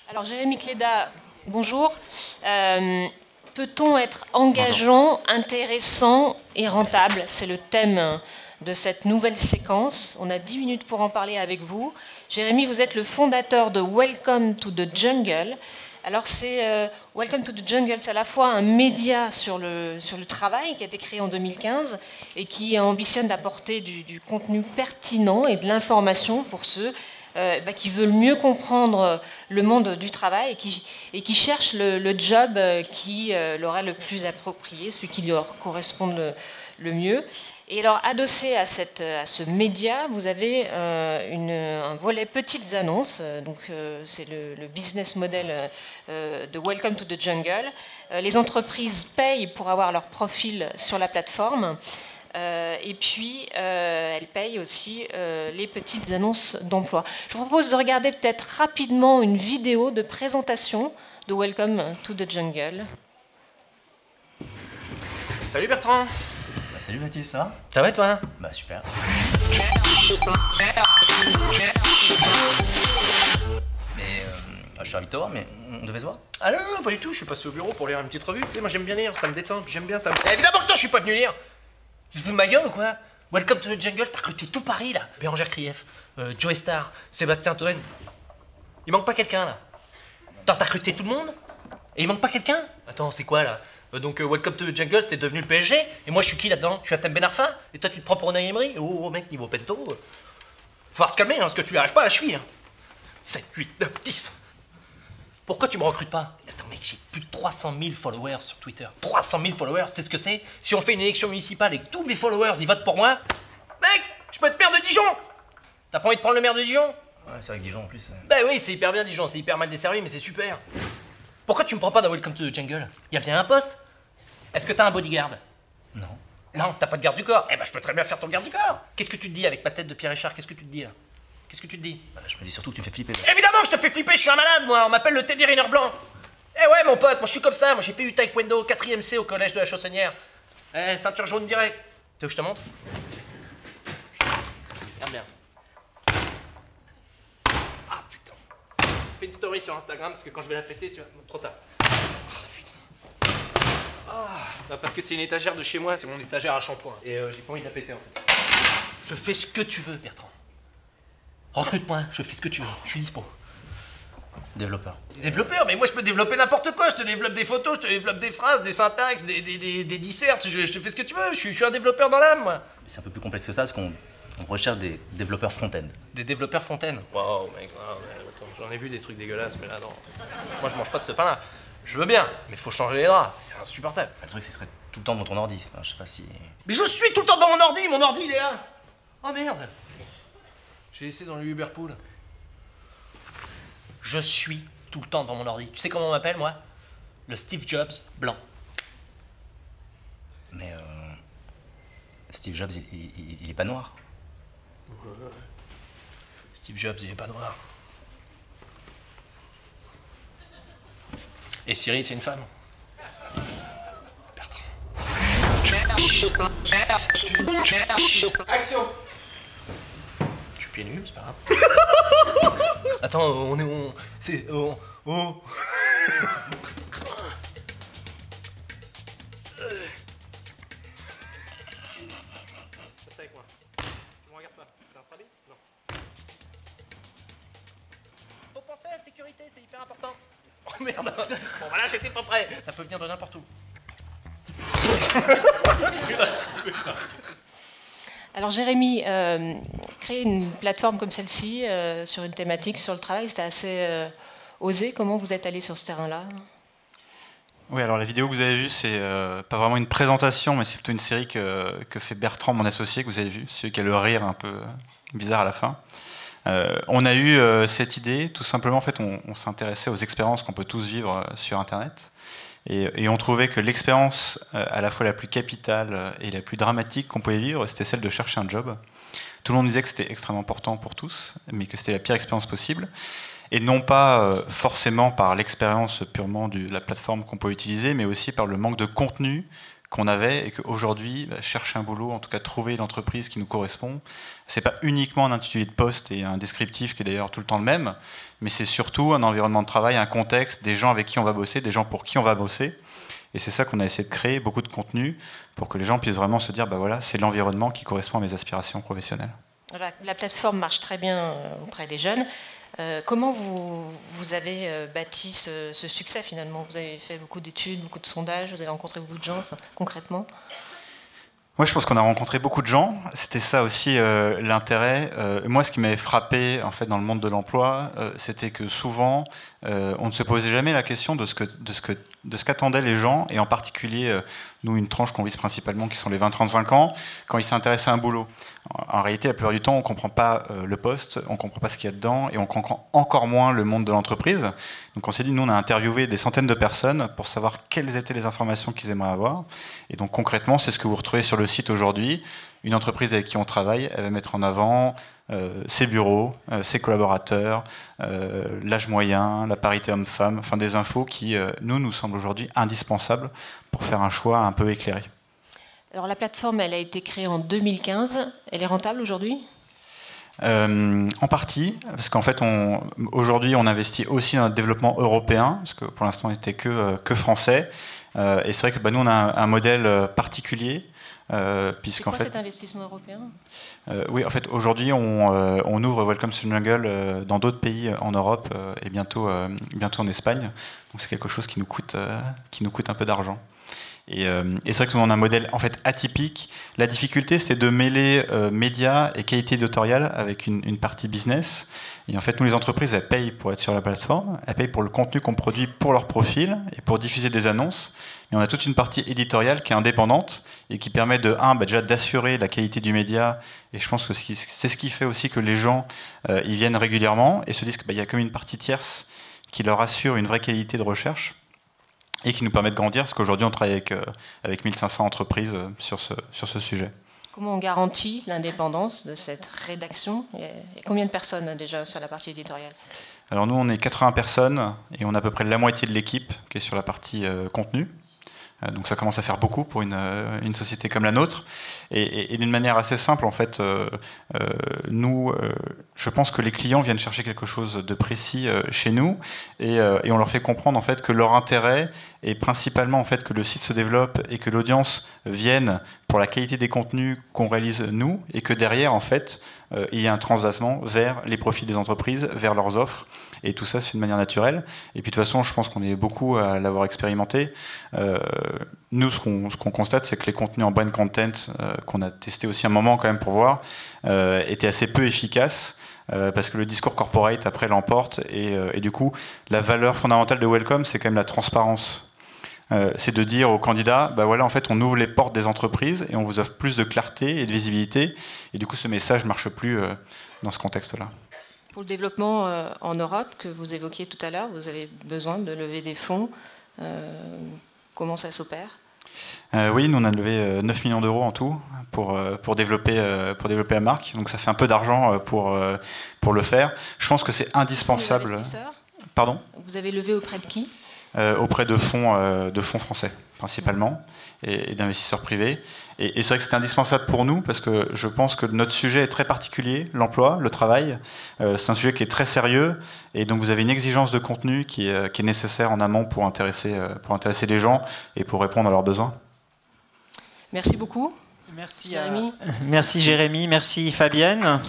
Alors Jérémy Cléda, bonjour. Peut-on être engageant, intéressant et rentable? C'est le thème de cette nouvelle séquence. On a 10 minutes pour en parler avec vous. Jérémy, vous êtes le fondateur de Welcome to the Jungle. Alors c'est Welcome to the Jungle, c'est à la fois un média sur le travail qui a été créé en 2015 et qui ambitionne d'apporter du contenu pertinent et de l'information pour ceux qui veulent mieux comprendre le monde du travail et qui cherchent le job qui leur est le plus approprié, celui qui leur correspond le mieux. Et alors, adossé à ce média, vous avez un volet petites annonces. Donc, c'est le business model de Welcome to the Jungle. Les entreprises payent pour avoir leur profil sur la plateforme. Et puis, elles payent aussi les petites annonces d'emploi. Je vous propose de regarder peut-être rapidement une vidéo de présentation de Welcome to the Jungle. Salut Bertrand. Salut Baptiste, ça va? Ça va et toi? Bah super. Mais je suis ravi de te voir, mais on devait se voir? Ah non, pas du tout, je suis passé au bureau pour lire une petite revue. Tu sais, moi j'aime bien lire, ça me détend, puis j'aime bien ça. Évidemment que toi je suis pas venu lire. Tu te fous de ma gueule ou quoi? Welcome to the Jungle, t'as recruté tout Paris là. Bérangère Krief, Joe Star, Sébastien Toen. Il manque pas quelqu'un là. T'as recruté tout le monde? Et il manque pas quelqu'un? Attends, c'est quoi là? Donc Welcome to the Jungle, c'est devenu le PSG. Et moi je suis qui là-dedans? Je suis Atem Ben Arfa? Et toi tu te prends pour Unai Emery? Oh mec, niveau pento. Faut falloir se calmer, hein, parce que tu lui arrives pas à la cheville. Hein. 7, 8, 9, 10. Pourquoi tu me recrutes pas? Attends mec, j'ai plus de 300 000 followers sur Twitter. 300 000 followers, c'est ce que c'est? Si on fait une élection municipale et que tous mes followers ils votent pour moi, mec, je peux être maire de Dijon. T'as pas envie de prendre le maire de Dijon? Ouais, c'est vrai que Dijon en plus. Bah oui, c'est hyper bien Dijon, c'est hyper mal desservi, mais c'est super. Pourquoi tu me prends pas dans Welcome to the Jungle? Y a bien un poste? Est-ce que t'as un bodyguard? Non. Non, t'as pas de garde du corps. Eh ben je peux très bien faire ton garde du corps. Qu'est-ce que tu te dis avec ma tête de Pierre Richard? Qu'est-ce que tu te dis là? Qu'est-ce que tu te dis? Bah, je me dis surtout que tu me fais flipper. Évidemment que je te fais flipper, je suis un malade moi, on m'appelle le Teddy Riner blanc. Eh ouais mon pote, moi je suis comme ça, moi j'ai fait du taekwondo 4ème C au collège de la Chaussonnière. Eh, ceinture jaune direct. Tu veux que je te montre? Regarde bien. Ah putain. Fais une story sur Instagram parce que quand je vais la péter, tu vois, trop tard. Bah parce que c'est une étagère de chez moi, c'est mon étagère à shampoing. Et j'ai pas envie de la péter en fait. Je fais ce que tu veux, Bertrand. Recrute-moi, je fais ce que tu veux, je suis dispo. Développeur. Développeur, mais moi je peux développer n'importe quoi, je te développe des photos, je te développe des phrases, des syntaxes, des dissertes, je te fais ce que tu veux, je suis un développeur dans l'âme moi. C'est un peu plus complexe que ça parce qu'on recherche des développeurs front-end. Des développeurs fontaine. Wow, mec, attends, j'en ai vu des trucs dégueulasses, mais là non. Moi je mange pas de ce pain-là. Je veux bien, mais faut changer les draps, c'est insupportable. Le truc, ce serait tout le temps devant ton ordi. Enfin, je sais pas si. Mais je suis tout le temps devant mon ordi il est là. Oh merde. J'ai laissé dans le Uberpool. Je suis tout le temps devant mon ordi. Tu sais comment on m'appelle moi? Le Steve Jobs blanc. Mais Steve Jobs, il est pas noir. Steve Jobs, il est pas noir. Et Siri, c'est une femme. Bertrand. Action. Je suis pieds nus, c'est pas grave. Attends, c'est... Oh. Reste avec moi. Tu me regardes pas. T'as un strabisme? Non. Faut penser à la sécurité, c'est hyper important. Oh merde. Bon voilà, j'étais pas prêt. Ça peut venir de n'importe où. Alors Jérémy, créer une plateforme comme celle-ci sur une thématique sur le travail, c'était assez osé. Comment vous êtes allé sur ce terrain-là? Oui, alors la vidéo que vous avez vue, c'est pas vraiment une présentation, mais c'est plutôt une série que fait Bertrand, mon associé, que vous avez vu, celui qui a le rire un peu bizarre à la fin. On a eu cette idée, tout simplement, en fait, on s'intéressait aux expériences qu'on peut tous vivre sur Internet. Et on trouvait que l'expérience à la fois la plus capitale et la plus dramatique qu'on pouvait vivre, c'était celle de chercher un job. Tout le monde disait que c'était extrêmement important pour tous, mais que c'était la pire expérience possible. Et non pas forcément par l'expérience purement de la plateforme qu'on peut utiliser, mais aussi par le manque de contenu qu'on avait et qu'aujourd'hui, chercher un boulot, en tout cas trouver l'entreprise qui nous correspond, c'est pas uniquement un intitulé de poste et un descriptif qui est d'ailleurs tout le temps le même, mais c'est surtout un environnement de travail, un contexte, des gens avec qui on va bosser, des gens pour qui on va bosser. Et c'est ça qu'on a essayé de créer, beaucoup de contenu, pour que les gens puissent vraiment se dire, bah voilà, c'est l'environnement qui correspond à mes aspirations professionnelles. La plateforme marche très bien auprès des jeunes. Comment vous avez bâti ce succès finalement? Vous avez fait beaucoup d'études, beaucoup de sondages, vous avez rencontré beaucoup de gens, concrètement? Moi, je pense qu'on a rencontré beaucoup de gens. C'était ça aussi l'intérêt. Moi, ce qui m'avait frappé en fait dans le monde de l'emploi, c'était que souvent, on ne se posait jamais la question de ce qu'attendaient les gens, et en particulier nous, une tranche qu'on vise principalement, qui sont les 20-35 ans, quand ils s'intéressent à un boulot. En réalité, la plupart du temps, on ne comprend pas le poste, on ne comprend pas ce qu'il y a dedans, et on comprend encore moins le monde de l'entreprise. Donc on s'est dit, nous, on a interviewé des centaines de personnes pour savoir quelles étaient les informations qu'ils aimeraient avoir. Et donc concrètement, c'est ce que vous retrouvez sur le site aujourd'hui. Une entreprise avec qui on travaille, elle va mettre en avant ses bureaux, ses collaborateurs, l'âge moyen, la parité homme-femme, enfin des infos qui, nous semblent aujourd'hui indispensables pour faire un choix un peu éclairé. Alors la plateforme, elle a été créée en 2015. Elle est rentable aujourd'hui ? En partie, parce qu'en fait, aujourd'hui, on investit aussi dans le développement européen, parce que pour l'instant, on n'était que français. Et c'est vrai que nous, on a un modèle particulier. C'est quoi cet investissement européen ? Oui, en fait, aujourd'hui, on ouvre Welcome to the Jungle dans d'autres pays en Europe et bientôt en Espagne. Donc c'est quelque chose qui nous coûte un peu d'argent. Et c'est vrai que nous, on a un modèle en fait atypique. La difficulté, c'est de mêler médias et qualité éditoriale avec une partie business. Et en fait, nous, les entreprises, elles payent pour être sur la plateforme, elles payent pour le contenu qu'on produit pour leur profil et pour diffuser des annonces. Et on a toute une partie éditoriale qui est indépendante et qui permet déjà d'assurer la qualité du média. Et je pense que c'est ce qui fait aussi que les gens ils viennent régulièrement et se disent qu'il y a comme une partie tierce qui leur assure une vraie qualité de recherche et qui nous permet de grandir, parce qu'aujourd'hui, on travaille avec 1500 entreprises sur ce sujet. Comment on garantit l'indépendance de cette rédaction ? Il y a combien de personnes déjà sur la partie éditoriale ? Alors nous, on est 80 personnes et on a à peu près la moitié de l'équipe qui est sur la partie contenu. Donc ça commence à faire beaucoup pour une société comme la nôtre. Et d'une manière assez simple, en fait, nous, je pense que les clients viennent chercher quelque chose de précis chez nous et on leur fait comprendre en fait que leur intérêt est principalement en fait que le site se développe et que l'audience vienne pour la qualité des contenus qu'on réalise nous, et que derrière en fait il y a un transvasement vers les profits des entreprises, vers leurs offres, et tout ça c'est une manière naturelle. Et puis de toute façon, je pense qu'on est beaucoup à l'avoir expérimenté. Nous, ce qu'on constate, c'est que les contenus en brand content qu'on a testé aussi un moment quand même pour voir étaient assez peu efficaces. Parce que le discours corporate après l'emporte et du coup la valeur fondamentale de Welcome, c'est quand même la transparence. C'est de dire aux candidats, voilà, en fait, on ouvre les portes des entreprises et on vous offre plus de clarté et de visibilité. Et du coup, ce message ne marche plus dans ce contexte-là. Pour le développement en Europe, que vous évoquiez tout à l'heure, vous avez besoin de lever des fonds. Comment ça s'opère ? Oui, nous on a levé 9 millions d'euros en tout pour développer la marque. Donc ça fait un peu d'argent pour le faire. Je pense que c'est indispensable. Investisseurs ? Pardon ? Vous avez levé auprès de qui ? Auprès de fonds français principalement et d'investisseurs privés. Et c'est vrai que c'était indispensable pour nous parce que je pense que notre sujet est très particulier, l'emploi, le travail. C'est un sujet qui est très sérieux et donc vous avez une exigence de contenu qui est nécessaire en amont pour intéresser les gens et pour répondre à leurs besoins. Merci beaucoup. Merci Jérémy. Merci Jérémy, merci Fabienne.